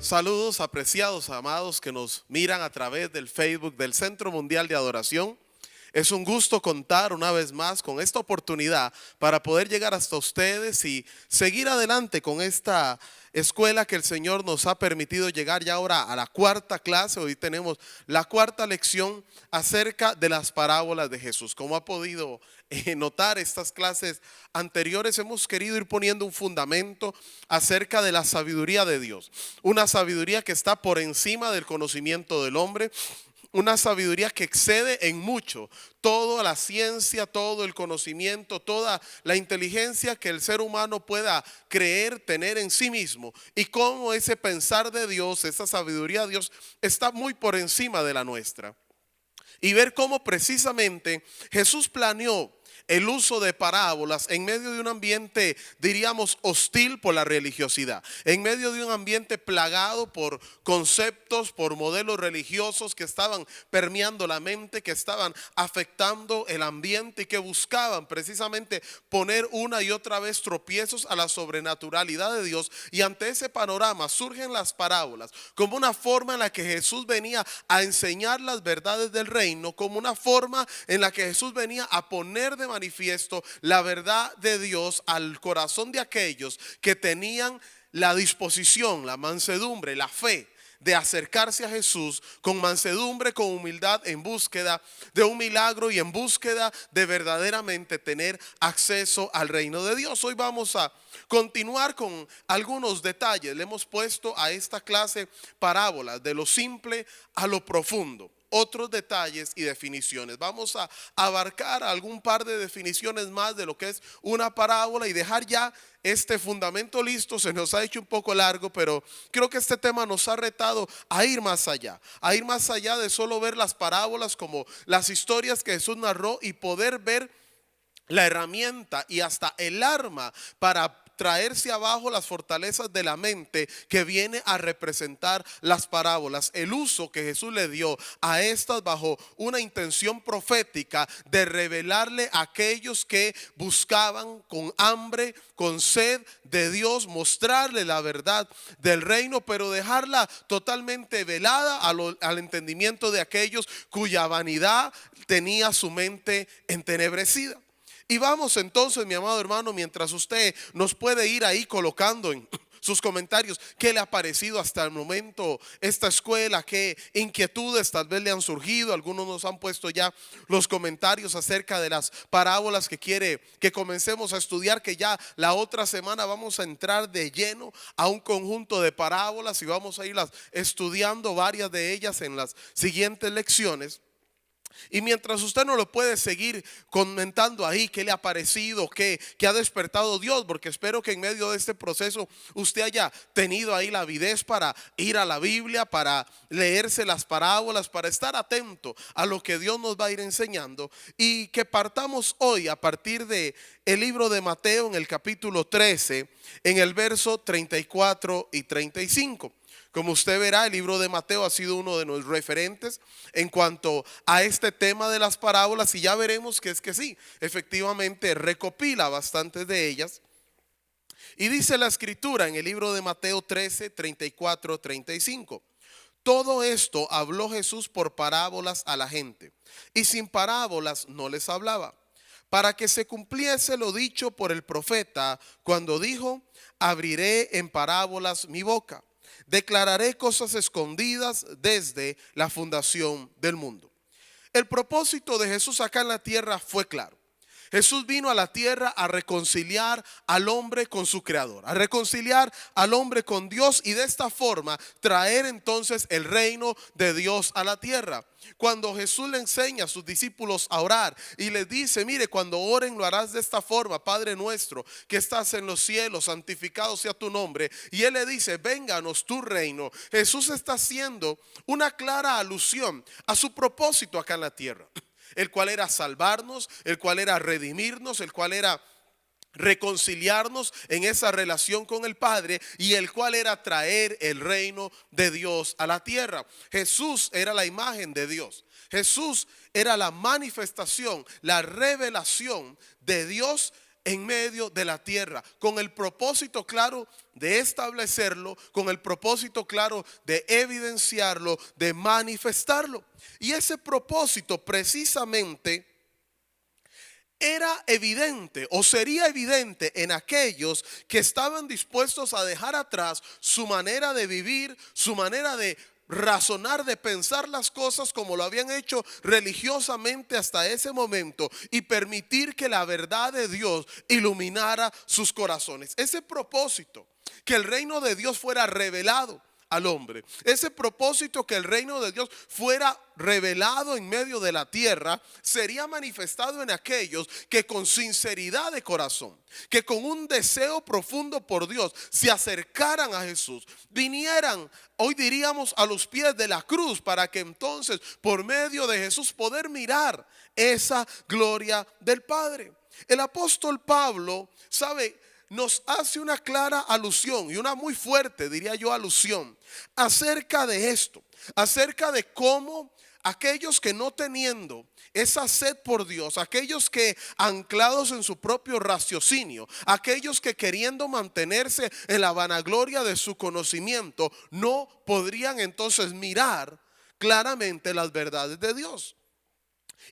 Saludos apreciados, amados que nos miran a través del Facebook del Centro Mundial de Adoración. Es un gusto contar una vez más con esta oportunidad para poder llegar hasta ustedes y seguir adelante con esta escuela que el Señor nos ha permitido llegar ya ahora a la cuarta clase. Hoy tenemos la cuarta lección acerca de las parábolas de Jesús. Como ha podido notar, estas clases anteriores hemos querido ir poniendo un fundamento acerca de la sabiduría de Dios. Una sabiduría que está por encima del conocimiento del hombre. Una sabiduría que excede en mucho toda la ciencia, todo el conocimiento, toda la inteligencia que el ser humano pueda creer, tener en sí mismo. Y cómo ese pensar de Dios, esa sabiduría de Dios está muy por encima de la nuestra. Y ver cómo precisamente Jesús planeó el uso de parábolas en medio de un ambiente, diríamos, hostil por la religiosidad, en medio de un ambiente plagado por conceptos, por modelos religiosos que estaban permeando la mente, que estaban afectando el ambiente y que buscaban precisamente poner una y otra vez tropiezos a la sobrenaturalidad de Dios. Y ante ese panorama surgen las parábolas como una forma en la que Jesús venía a enseñar las verdades del reino, como una forma en la que Jesús venía a poner de manifiesto la verdad de Dios al corazón de aquellos que tenían la disposición, la mansedumbre, la fe de acercarse a Jesús con mansedumbre, con humildad, en búsqueda de un milagro y en búsqueda de verdaderamente tener acceso al reino de Dios. Hoy vamos a continuar con algunos detalles. Le hemos puesto a esta clase parábolas de lo simple a lo profundo. Otros detalles y definiciones. Vamos a abarcar algún par de definiciones más de lo que es una parábola y dejar ya este fundamento listo. Se nos ha hecho un poco largo, pero creo que este tema nos ha retado a ir más allá de solo ver las parábolas como las historias que Jesús narró y poder ver la herramienta y hasta el arma para traerse abajo las fortalezas de la mente que viene a representar las parábolas. El uso que Jesús le dio a estas bajo una intención profética de revelarle a aquellos que buscaban con hambre, con sed de Dios, mostrarle la verdad del reino, pero dejarla totalmente velada al entendimiento de aquellos cuya vanidad tenía su mente entenebrecida. Y vamos entonces, mi amado hermano, mientras usted nos puede ir ahí colocando en sus comentarios qué le ha parecido hasta el momento esta escuela, qué inquietudes tal vez le han surgido. Algunos nos han puesto ya los comentarios acerca de las parábolas que quiere que comencemos a estudiar, que ya la otra semana vamos a entrar de lleno a un conjunto de parábolas y vamos a irlas estudiando varias de ellas en las siguientes lecciones. Y mientras usted no lo puede seguir comentando ahí qué le ha parecido, qué ha despertado Dios, porque espero que en medio de este proceso usted haya tenido ahí la avidez para ir a la Biblia, para leerse las parábolas, para estar atento a lo que Dios nos va a ir enseñando. Y que partamos hoy a partir de el libro de Mateo en el capítulo 13, en el verso 34 y 35. Como usted verá, el libro de Mateo ha sido uno de los referentes en cuanto a este tema de las parábolas, y ya veremos que sí, efectivamente recopila bastantes de ellas. Y dice la escritura en el libro de Mateo 13, 34, 35. Todo esto habló Jesús por parábolas a la gente, y sin parábolas no les hablaba, para que se cumpliese lo dicho por el profeta cuando dijo: abriré en parábolas mi boca. Declararé cosas escondidas desde la fundación del mundo. El propósito de Jesús acá en la tierra fue claro. Jesús vino a la tierra a reconciliar al hombre con su creador, a reconciliar al hombre con Dios y de esta forma traer entonces el reino de Dios a la tierra. Cuando Jesús le enseña a sus discípulos a orar y les dice: mire, cuando oren lo harás de esta forma: Padre nuestro que estás en los cielos, santificado sea tu nombre. Y él le dice: vénganos tu reino. Jesús está haciendo una clara alusión a su propósito acá en la tierra, el cual era salvarnos, el cual era redimirnos, el cual era reconciliarnos en esa relación con el Padre, y el cual era traer el reino de Dios a la tierra. Jesús era la imagen de Dios. Jesús era la manifestación, la revelación de Dios en medio de la tierra, con el propósito claro de establecerlo, con el propósito claro de evidenciarlo, de manifestarlo. Y ese propósito precisamente era evidente o sería evidente en aquellos que estaban dispuestos a dejar atrás su manera de vivir, su manera de razonar, de pensar las cosas como lo habían hecho religiosamente hasta ese momento, y permitir que la verdad de Dios iluminara sus corazones. Ese propósito, que el reino de Dios fuera revelado al hombre, ese propósito, que el reino de Dios fuera revelado en medio de la tierra, sería manifestado en aquellos que con sinceridad de corazón, que con un deseo profundo por Dios, se acercaran a Jesús, vinieran, hoy diríamos, a los pies de la cruz, para que entonces por medio de Jesús poder mirar esa gloria del Padre. El apóstol Pablo, ¿sabe?, nos hace una clara alusión, y una muy fuerte, diría yo, alusión acerca de esto, acerca de cómo aquellos que no teniendo esa sed por Dios, aquellos que anclados en su propio raciocinio, aquellos que queriendo mantenerse en la vanagloria de su conocimiento, no podrían entonces mirar claramente las verdades de Dios.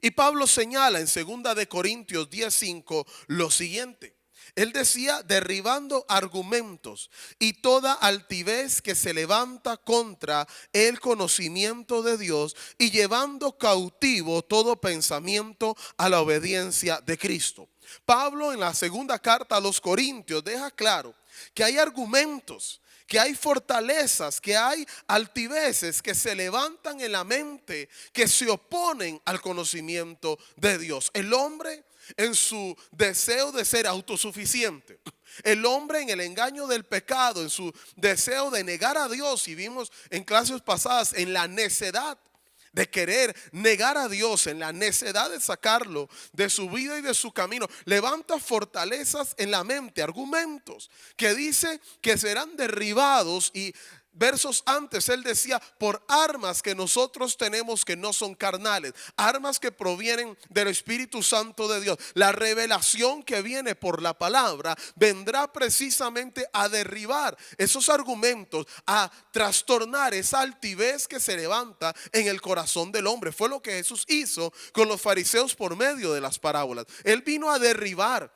Y Pablo señala en 2 de Corintios 10:5 lo siguiente. Él decía: derribando argumentos y toda altivez que se levanta contra el conocimiento de Dios, y llevando cautivo todo pensamiento a la obediencia de Cristo. Pablo, en la segunda carta a los Corintios, deja claro que hay argumentos, que hay fortalezas, que hay altiveces que se levantan en la mente, que se oponen al conocimiento de Dios. El hombre, en su deseo de ser autosuficiente, el hombre en el engaño del pecado, en su deseo de negar a Dios, y vimos en clases pasadas, en la necedad de querer negar a Dios, en la necedad de sacarlo de su vida y de su camino, levanta fortalezas en la mente, argumentos que dice que serán derribados. Y versos antes él decía: por armas que nosotros tenemos que no son carnales, armas que provienen del Espíritu Santo de Dios. La revelación que viene por la palabra vendrá precisamente a derribar esos argumentos, a trastornar esa altivez que se levanta en el corazón del hombre. Fue lo que Jesús hizo con los fariseos por medio de las parábolas. Él vino a derribar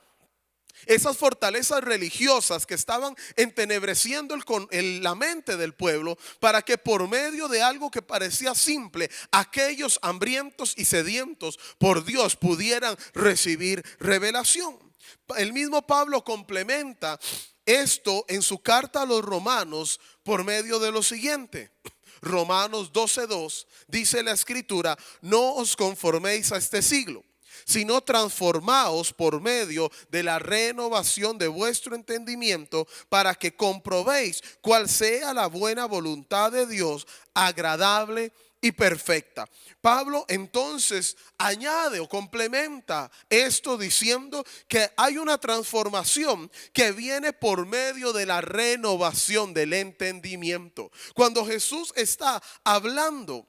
esas fortalezas religiosas que estaban entenebreciendo la mente del pueblo, para que por medio de algo que parecía simple, aquellos hambrientos y sedientos por Dios pudieran recibir revelación. El mismo Pablo complementa esto en su carta a los Romanos por medio de lo siguiente. Romanos 12:2 dice la escritura: no os conforméis a este siglo, sino transformaos por medio de la renovación de vuestro entendimiento, para que comprobéis cuál sea la buena voluntad de Dios, agradable y perfecta. Pablo entonces añade o complementa esto diciendo que hay una transformación que viene por medio de la renovación del entendimiento. Cuando Jesús está hablando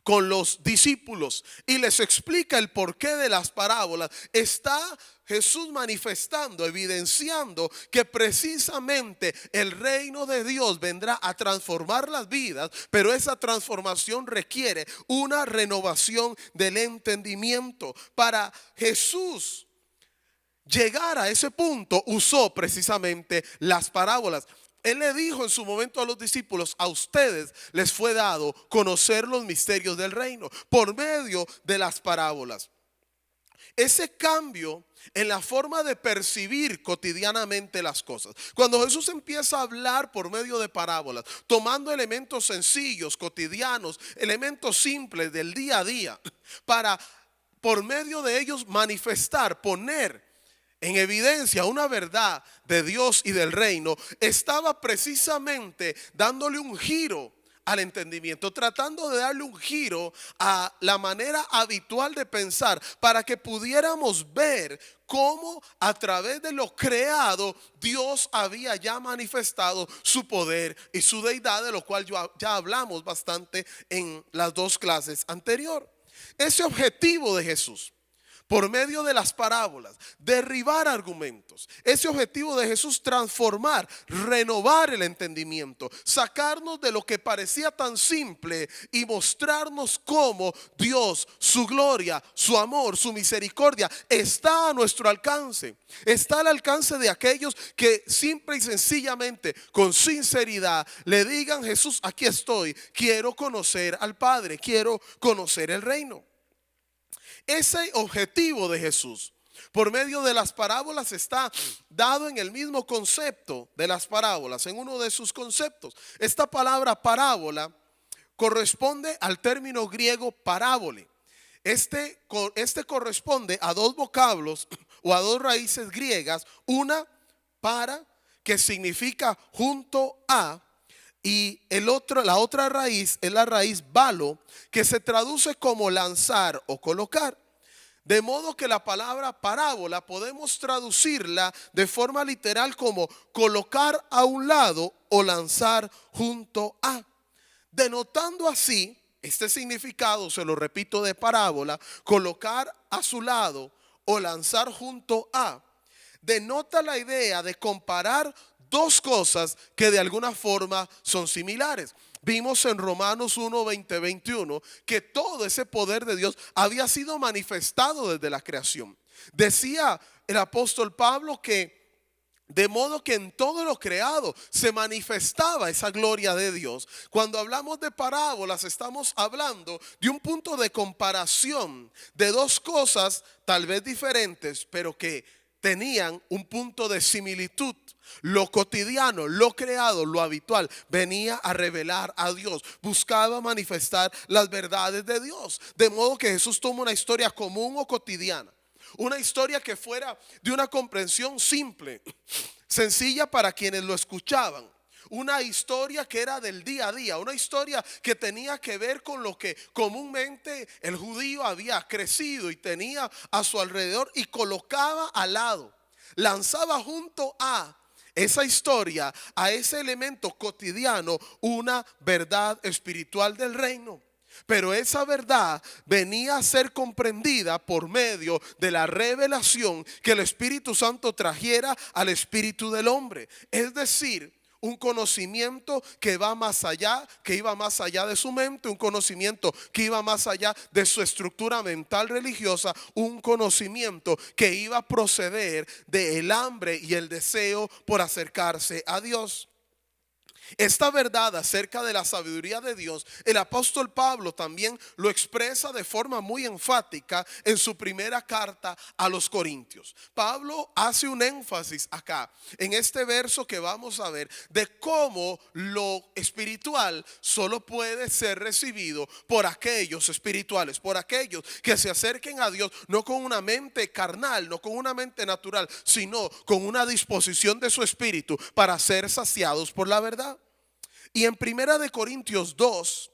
con los discípulos y les explica el porqué de las parábolas, está Jesús manifestando, evidenciando que precisamente el reino de Dios vendrá a transformar las vidas, pero esa transformación requiere una renovación del entendimiento. Para Jesús llegar a ese punto, usó precisamente las parábolas. Él le dijo en su momento a los discípulos: a ustedes les fue dado conocer los misterios del reino por medio de las parábolas. Ese cambio en la forma de percibir cotidianamente las cosas, cuando Jesús empieza a hablar por medio de parábolas, tomando elementos sencillos, cotidianos, elementos simples del día a día, para por medio de ellos manifestar, poner en evidencia una verdad de Dios y del reino, estaba precisamente dándole un giro al entendimiento, tratando de darle un giro a la manera habitual de pensar, para que pudiéramos ver cómo a través de lo creado Dios había ya manifestado su poder y su deidad, de lo cual ya hablamos bastante en las dos clases anteriores. Ese objetivo de Jesús, por medio de las parábolas, derribar argumentos. Ese objetivo de Jesús, transformar, renovar el entendimiento, sacarnos de lo que parecía tan simple y mostrarnos cómo Dios, su gloria, su amor, su misericordia está a nuestro alcance. Está al alcance de aquellos que simple y sencillamente, con sinceridad, le digan: Jesús, aquí estoy, quiero conocer al Padre, quiero conocer el reino. Ese objetivo de Jesús por medio de las parábolas está dado en el mismo concepto de las parábolas, en uno de sus conceptos. Esta palabra parábola corresponde al término griego parábole. Este corresponde a dos vocablos o a dos raíces griegas. Una, para, que significa junto a, y la otra raíz es la raíz balo, que se traduce como lanzar o colocar. De modo que la palabra parábola podemos traducirla de forma literal como colocar a un lado o lanzar junto a. Denotando así este significado, se lo repito, de parábola, colocar a su lado o lanzar junto a, denota la idea de comparar dos cosas que de alguna forma son similares. Vimos en Romanos 1, 20, 21 que todo ese poder de Dios había sido manifestado desde la creación. Decía el apóstol Pablo que de modo que en todo lo creado se manifestaba esa gloria de Dios. Cuando hablamos de parábolas, estamos hablando de un punto de comparación de dos cosas tal vez diferentes, pero que tenían un punto de similitud. Lo cotidiano, lo creado, lo habitual venía a revelar a Dios, buscaba manifestar las verdades de Dios. De modo que Jesús toma una historia común o cotidiana, una historia que fuera de una comprensión simple, sencilla para quienes lo escuchaban. Una historia que era del día a día, una historia que tenía que ver con lo que comúnmente el judío había crecido y tenía a su alrededor, y colocaba al lado, lanzaba junto a esa historia, a ese elemento cotidiano, una verdad espiritual del reino. Pero esa verdad venía a ser comprendida por medio de la revelación que el Espíritu Santo trajera al espíritu del hombre. Es decir, un conocimiento que va más allá, que iba más allá de su mente, un conocimiento que iba más allá de su estructura mental religiosa, un conocimiento que iba a proceder del hambre y el deseo por acercarse a Dios. Esta verdad acerca de la sabiduría de Dios, el apóstol Pablo también lo expresa de forma muy enfática en su primera carta a los Corintios. Pablo hace un énfasis acá, en este verso que vamos a ver, de cómo lo espiritual solo puede ser recibido por aquellos espirituales, por aquellos que se acerquen a Dios, no con una mente carnal, no con una mente natural, sino con una disposición de su espíritu para ser saciados por la verdad. Y en Primera de Corintios 2,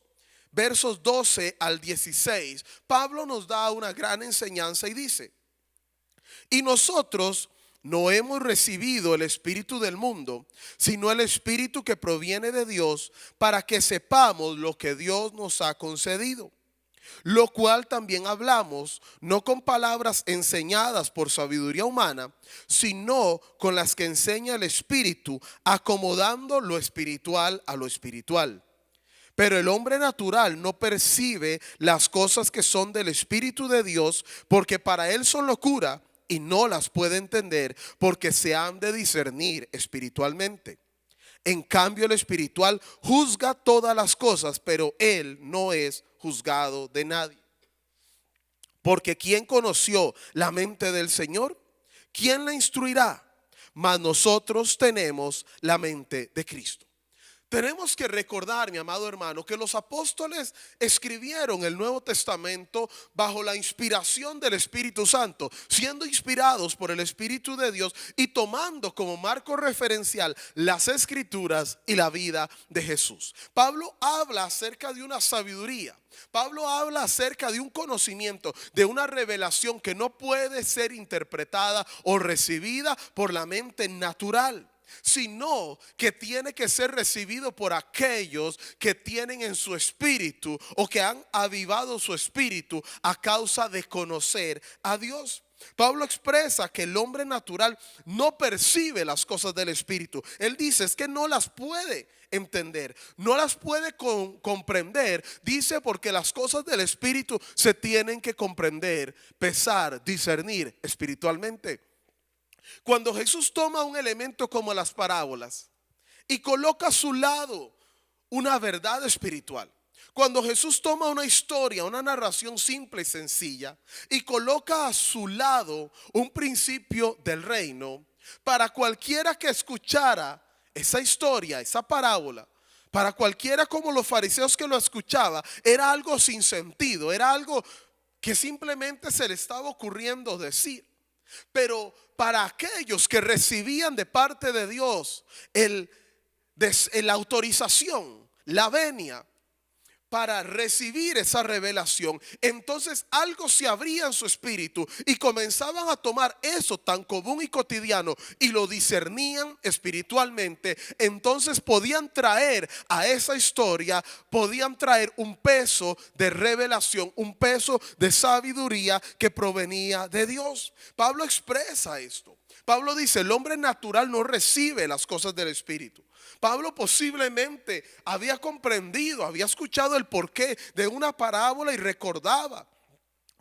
versos 12 al 16, Pablo nos da una gran enseñanza y dice: y nosotros no hemos recibido el espíritu del mundo, sino el espíritu que proviene de Dios, para que sepamos lo que Dios nos ha concedido. Lo cual también hablamos, no con palabras enseñadas por sabiduría humana, sino con las que enseña el Espíritu, acomodando lo espiritual a lo espiritual. Pero el hombre natural no percibe las cosas que son del Espíritu de Dios, porque para él son locura, y no las puede entender, porque se han de discernir espiritualmente. En cambio, el espiritual juzga todas las cosas, pero él no es juzgado de nadie. Porque ¿quién conoció la mente del Señor? ¿Quién la instruirá? Mas nosotros tenemos la mente de Cristo. Tenemos que recordar, mi amado hermano, que los apóstoles escribieron el Nuevo Testamento bajo la inspiración del Espíritu Santo, siendo inspirados por el Espíritu de Dios y tomando como marco referencial las Escrituras y la vida de Jesús. Pablo habla acerca de una sabiduría. Pablo habla acerca de un conocimiento, de una revelación que no puede ser interpretada o recibida por la mente natural. sino que tiene que ser recibido por aquellos que tienen en su espíritu o que han avivado su espíritu a causa de conocer a Dios. Pablo expresa que el hombre natural no percibe las cosas del espíritu. Él dice es que no las puede entender, no las puede comprender. Dice porque las cosas del espíritu se tienen que comprender, pesar, discernir espiritualmente. Cuando Jesús toma un elemento como las parábolas y coloca a su lado una verdad espiritual, cuando Jesús toma una historia, una narración simple y sencilla y coloca a su lado un principio del reino, para cualquiera que escuchara esa historia, esa parábola, para cualquiera como los fariseos que lo escuchaba, era algo sin sentido, era algo que simplemente se le estaba ocurriendo decir. Pero para aquellos que recibían de parte de Dios la autorización, la venia para recibir esa revelación, entonces algo se abría en su espíritu y comenzaban a tomar eso tan común y cotidiano y lo discernían espiritualmente. Entonces podían traer a esa historia, podían traer un peso de revelación, un peso de sabiduría que provenía de Dios. Pablo expresa esto. Pablo dice, el hombre natural no recibe las cosas del espíritu. Pablo posiblemente había comprendido, había escuchado el porqué de una parábola y recordaba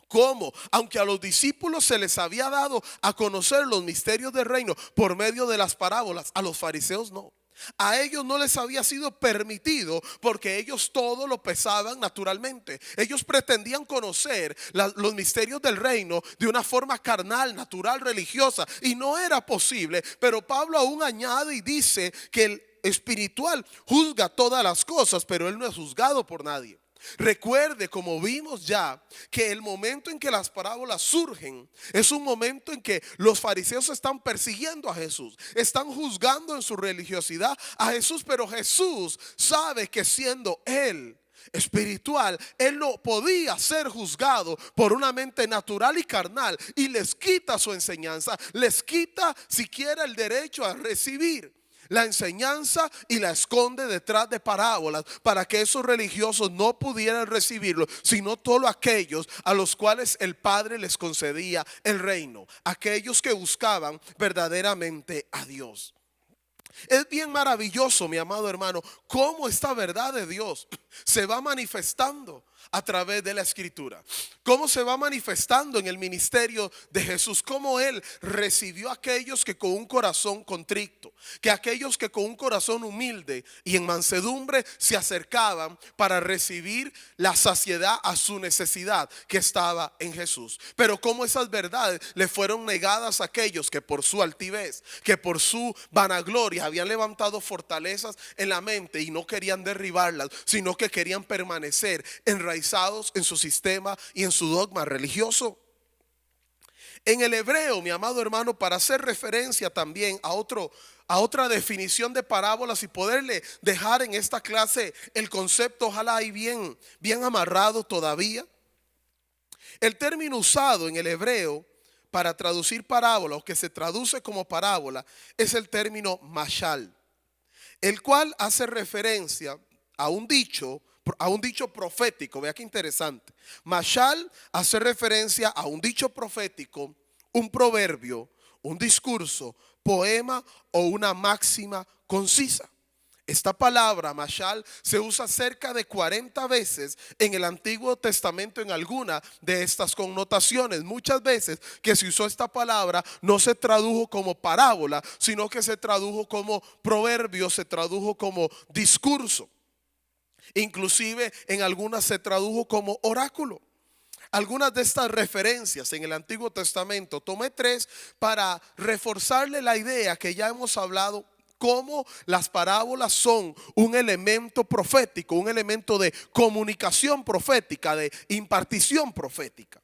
cómo, aunque a los discípulos se les había dado a conocer los misterios del reino por medio de las parábolas, a los fariseos no. A ellos no les había sido permitido porque ellos todo lo pesaban naturalmente. Ellos pretendían conocer los misterios del reino de una forma carnal, natural, religiosa, y no era posible. Pero Pablo aún añade y dice que el espiritual juzga todas las cosas, pero él no es juzgado por nadie. Recuerde, como vimos ya, que el momento en que las parábolas surgen es un momento en que los fariseos están persiguiendo a Jesús, están juzgando en su religiosidad a Jesús, pero Jesús sabe que siendo él espiritual, él no podía ser juzgado por una mente natural y carnal, y les quita su enseñanza, les quita siquiera el derecho a recibir la enseñanza y la esconde detrás de parábolas para que esos religiosos no pudieran recibirlo, sino todos aquellos a los cuales el Padre les concedía el reino, aquellos que buscaban verdaderamente a Dios. Es bien maravilloso, mi amado hermano, cómo esta verdad de Dios se va manifestando a través de la escritura. Cómo se va manifestando en el ministerio de Jesús. Cómo él recibió a aquellos que con un corazón contrito, que aquellos que con un corazón humilde y en mansedumbre se acercaban para recibir la saciedad a su necesidad que estaba en Jesús. Pero cómo esas verdades le fueron negadas a aquellos que por su altivez, que por su vanagloria habían levantado fortalezas en la mente y no querían derribarlas, sino que querían permanecer enraizados en su sistema y en su dogma religioso. En el hebreo, mi amado hermano, para hacer referencia también a otra definición de parábolas y poderle dejar en esta clase el concepto, ojalá y bien amarrado todavía. El término usado en el hebreo para traducir parábola, o que se traduce como parábola, es el término mashal, el cual hace referencia a un dicho profético. Vea qué interesante. Mashal hace referencia a un dicho profético, un proverbio, un discurso, poema o una máxima concisa. Esta palabra mashal se usa cerca de 40 veces en el Antiguo Testamento en alguna de estas connotaciones. Muchas veces que se usó esta palabra no se tradujo como parábola, sino que se tradujo como proverbio, se tradujo como discurso. Inclusive en algunas se tradujo como oráculo. Algunas de estas referencias en el Antiguo Testamento, tomé 3 para reforzarle la idea que ya hemos hablado, cómo las parábolas son un elemento profético, un elemento de comunicación profética, de impartición profética.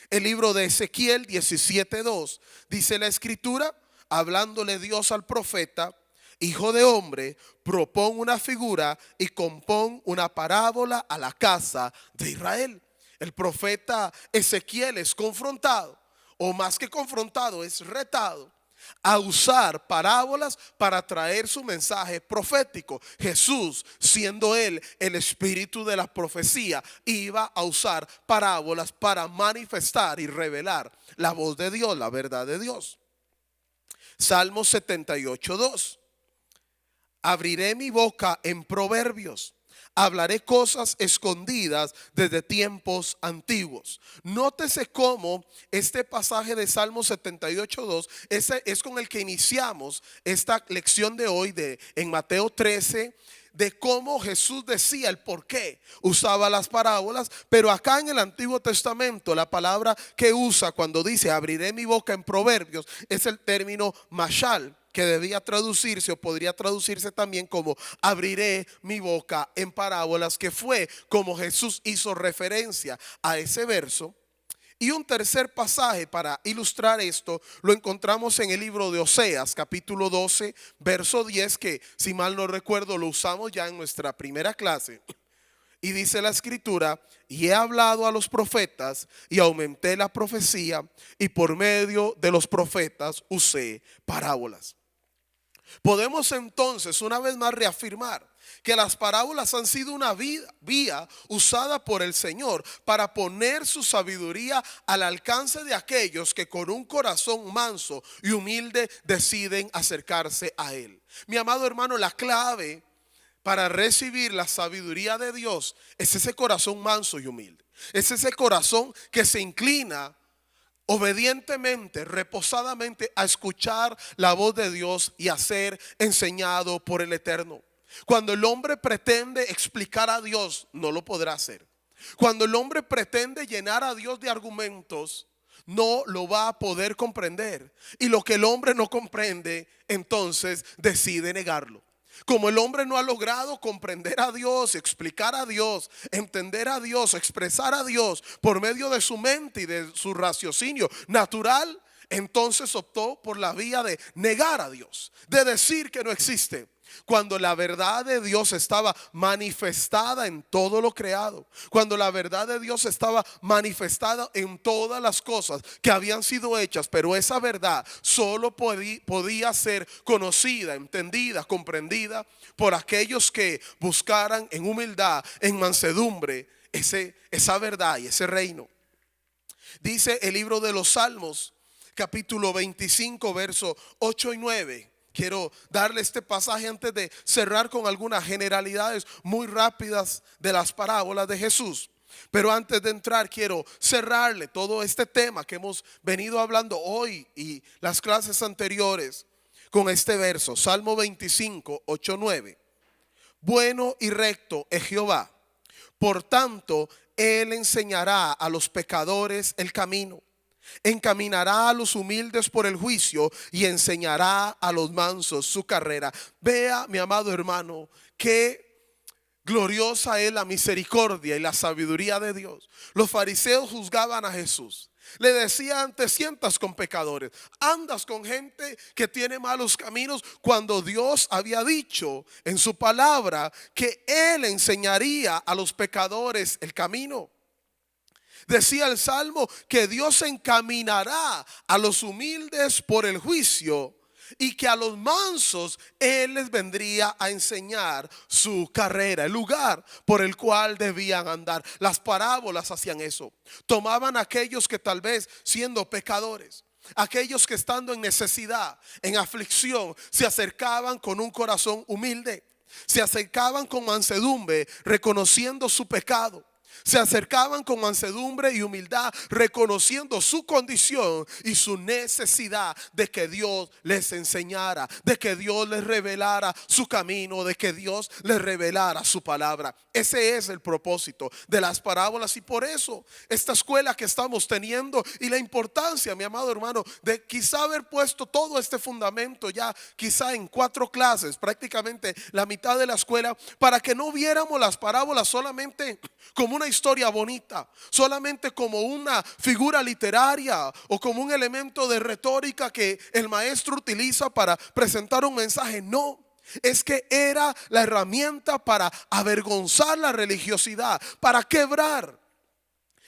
El libro de Ezequiel 17:2 dice la escritura, hablándole Dios al profeta: hijo de hombre, propón una figura y compón una parábola a la casa de Israel. El profeta Ezequiel es confrontado, o más que confrontado, es retado a usar parábolas para traer su mensaje profético. Jesús, siendo él el espíritu de la profecía, iba a usar parábolas para manifestar y revelar la voz de Dios, la verdad de Dios. Salmo 78:2. Abriré mi boca en proverbios, hablaré cosas escondidas desde tiempos antiguos. Nótese cómo este pasaje de Salmo 78:2 ese es con el que iniciamos esta lección de hoy en Mateo 13, de cómo Jesús decía el por qué usaba las parábolas. Pero acá en el Antiguo Testamento la palabra que usa cuando dice abriré mi boca en proverbios es el término mashal, que debía traducirse o podría traducirse también como abriré mi boca en parábolas, que fue como Jesús hizo referencia a ese verso. Y un tercer pasaje para ilustrar esto lo encontramos en el libro de Oseas, capítulo 12, verso 10, que si mal no recuerdo lo usamos ya en nuestra primera clase. Y dice la escritura: y he hablado a los profetas y aumenté la profecía, y por medio de los profetas usé parábolas. Podemos entonces una vez más reafirmar que las parábolas han sido una vía usada por el Señor para poner su sabiduría al alcance de aquellos que con un corazón manso y humilde deciden acercarse a Él. Mi amado hermano, la clave para recibir la sabiduría de Dios es ese corazón manso y humilde. Es ese corazón que se inclina obedientemente, reposadamente a escuchar la voz de Dios y a ser enseñado por el Eterno. Cuando el hombre pretende explicar a Dios, no lo podrá hacer. Cuando el hombre pretende llenar a Dios de argumentos, no lo va a poder comprender. Y lo que el hombre no comprende, entonces decide negarlo. Como el hombre no ha logrado comprender a Dios, explicar a Dios, entender a Dios, expresar a Dios por medio de su mente y de su raciocinio natural, entonces optó por la vía de negar a Dios, de decir que no existe. Cuando la verdad de Dios estaba manifestada en todo lo creado, cuando la verdad de Dios estaba manifestada en todas las cosas que habían sido hechas, pero esa verdad solo podía ser conocida, entendida, comprendida por aquellos que buscaran en humildad, en mansedumbre, esa verdad y ese reino. Dice el libro de los Salmos, capítulo 25, versos 8 y 9. Quiero darle este pasaje antes de cerrar con algunas generalidades muy rápidas de las parábolas de Jesús. Pero antes de entrar quiero cerrarle todo este tema que hemos venido hablando hoy y las clases anteriores con este verso. Salmo 25, 8, 9. Bueno y recto es Jehová, por tanto Él enseñará a los pecadores el camino. Encaminará a los humildes por el juicio y enseñará a los mansos su carrera. Vea, mi amado hermano, qué gloriosa es la misericordia y la sabiduría de Dios. Los fariseos juzgaban a Jesús. Le decían: te sientas con pecadores, andas con gente que tiene malos caminos, cuando Dios había dicho en su palabra que Él enseñaría a los pecadores el camino. Decía el Salmo que Dios encaminará a los humildes por el juicio y que a los mansos Él les vendría a enseñar su carrera, el lugar por el cual debían andar. Las parábolas hacían eso. Tomaban a aquellos que tal vez siendo pecadores, aquellos que estando en necesidad, en aflicción, se acercaban con un corazón humilde, se acercaban con mansedumbre, reconociendo su pecado. Se acercaban con mansedumbre y humildad, reconociendo su condición y su necesidad de que Dios les enseñara, de que Dios les revelara su camino, de que Dios les revelara su palabra. Ese es el propósito de las parábolas, y por eso esta escuela que estamos teniendo y la importancia, mi amado hermano, de quizá haber puesto todo este fundamento ya quizá en 4 clases, prácticamente la mitad de la escuela, para que no viéramos las parábolas solamente como una historia bonita, solamente como una figura literaria o como un elemento de retórica que el maestro utiliza para presentar un mensaje. No, es que era la herramienta para avergonzar la religiosidad, para quebrar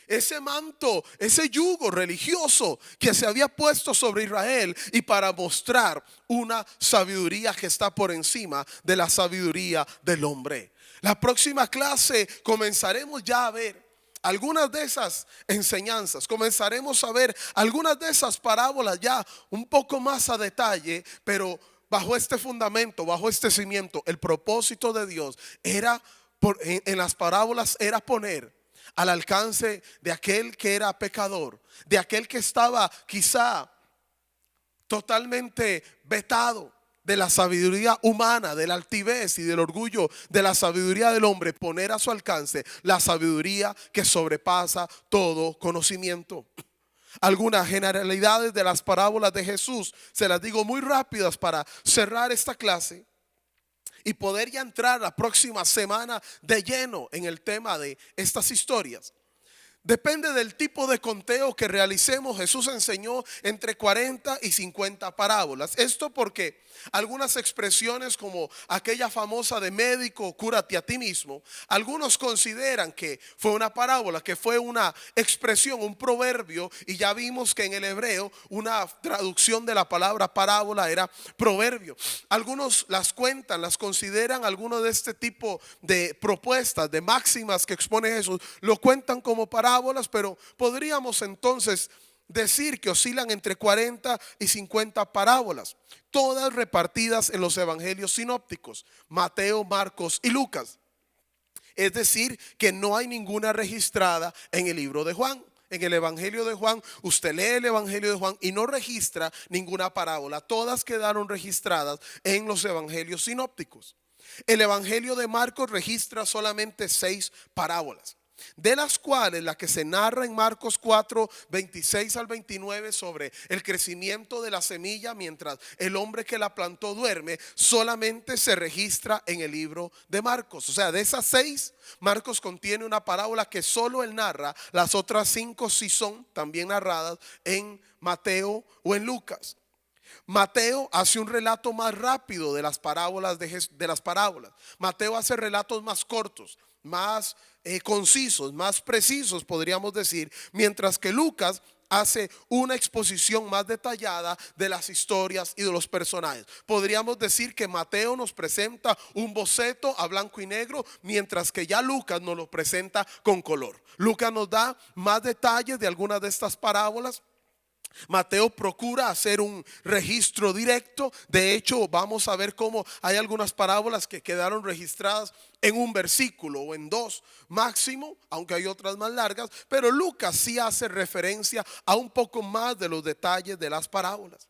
ese manto, ese yugo religioso que se había puesto sobre Israel, y para mostrar una sabiduría que está por encima de la sabiduría del hombre. La próxima clase comenzaremos ya a ver algunas de esas enseñanzas, comenzaremos a ver algunas de esas parábolas ya un poco más a detalle, pero bajo este fundamento, bajo este cimiento. El propósito de Dios era, en las parábolas, era poner al alcance de aquel que era pecador, de aquel que estaba quizá totalmente vetado de la sabiduría humana, de la altivez y del orgullo de la sabiduría del hombre, poner a su alcance la sabiduría que sobrepasa todo conocimiento. Algunas generalidades de las parábolas de Jesús se las digo muy rápidas para cerrar esta clase y poder ya entrar la próxima semana de lleno en el tema de estas historias. Depende del tipo de conteo que realicemos. Jesús enseñó entre 40 y 50 parábolas. Esto porque algunas expresiones, como aquella famosa de médico, cúrate a ti mismo, algunos consideran que fue una parábola, que fue una expresión, un proverbio. Y ya vimos que en el hebreo una traducción de la palabra parábola era proverbio. Algunos las cuentan, las consideran, algunos de este tipo de propuestas, de máximas que expone Jesús, lo cuentan como parábolas. Pero podríamos entonces decir que oscilan entre 40 y 50 parábolas, todas repartidas en los evangelios sinópticos, Mateo, Marcos y Lucas. Es decir, que no hay ninguna registrada en el libro de Juan. En el evangelio de Juan, usted lee el evangelio de Juan y no registra ninguna parábola. Todas quedaron registradas en los evangelios sinópticos. El evangelio de Marcos registra solamente 6 parábolas, de las cuales la que se narra en Marcos 4, 26 al 29 sobre el crecimiento de la semilla mientras el hombre que la plantó duerme, solamente se registra en el libro de Marcos. O sea, de esas 6, Marcos contiene una parábola que solo él narra. Las otras 5 sí son también narradas en Mateo o en Lucas. Mateo hace un relato más rápido de las parábolas de las parábolas. Mateo hace relatos más cortos, más concisos, más precisos, podríamos decir, mientras que Lucas hace una exposición más detallada de las historias y de los personajes. Podríamos decir que Mateo nos presenta un boceto a blanco y negro, mientras que ya Lucas nos lo presenta con color. Lucas nos da más detalles de algunas de estas parábolas. Mateo procura hacer un registro directo. De hecho, vamos a ver cómo hay algunas parábolas que quedaron registradas en un versículo o en 2 máximo, aunque hay otras más largas. Pero Lucas sí hace referencia a un poco más de los detalles de las parábolas.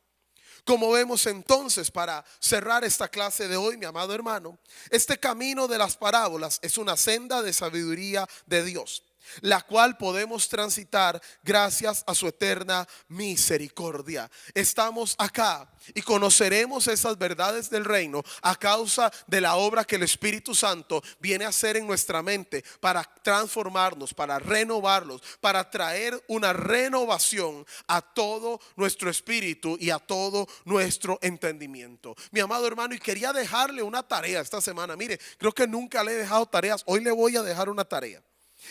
Como vemos entonces, para cerrar esta clase de hoy, mi amado hermano, este camino de las parábolas es una senda de sabiduría de Dios, la cual podemos transitar gracias a su eterna misericordia. Estamos acá y conoceremos esas verdades del reino a causa de la obra que el Espíritu Santo viene a hacer en nuestra mente para transformarnos, para renovarlos, para traer una renovación a todo nuestro espíritu y a todo nuestro entendimiento. Mi amado hermano, y quería dejarle una tarea esta semana. Mire, creo que nunca le he dejado tareas. Hoy le voy a dejar una tarea.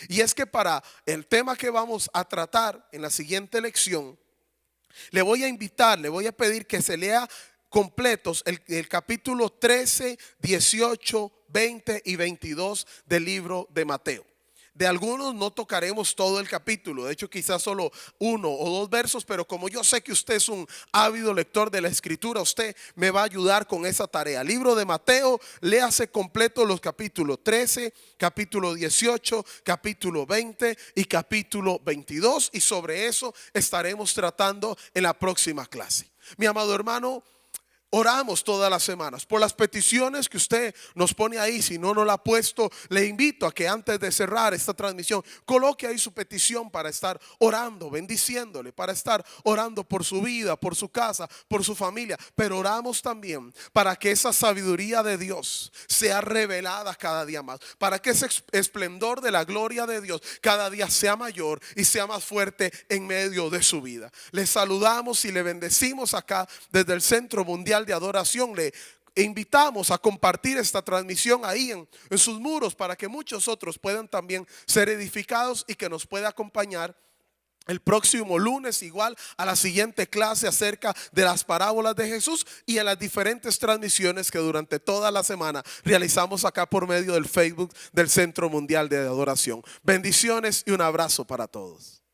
Y es que para el tema que vamos a tratar en la siguiente lección, le voy a invitar, le voy a pedir que se lea completos el capítulo 13, 18, 20 y 22 del libro de Mateo. De algunos no tocaremos todo el capítulo, de hecho quizás solo 1 o 2 versos, pero como yo sé que usted es un ávido lector de la escritura, usted me va a ayudar con esa tarea. Libro de Mateo, léase completo los capítulos 13, capítulo 18, capítulo 20 y capítulo 22, y sobre eso estaremos tratando en la próxima clase. Mi amado hermano, oramos todas las semanas por las peticiones que usted nos pone ahí. Si no nos la ha puesto, le invito a que antes de cerrar esta transmisión coloque ahí su petición para estar orando, bendiciéndole, para estar orando por su vida, por su casa, por su familia. Pero oramos también para que esa sabiduría de Dios sea revelada cada día más, para que ese esplendor de la gloria de Dios cada día sea mayor y sea más fuerte en medio de su vida. Le saludamos y le bendecimos acá desde el Centro Mundial de Adoración. Le e invitamos a compartir esta transmisión ahí en sus muros para que muchos otros puedan también ser edificados y que nos pueda acompañar el próximo lunes igual a la siguiente clase acerca de las parábolas de Jesús y a las diferentes transmisiones que durante toda la semana realizamos acá por medio del Facebook del Centro Mundial de Adoración. Bendiciones y un abrazo para todos.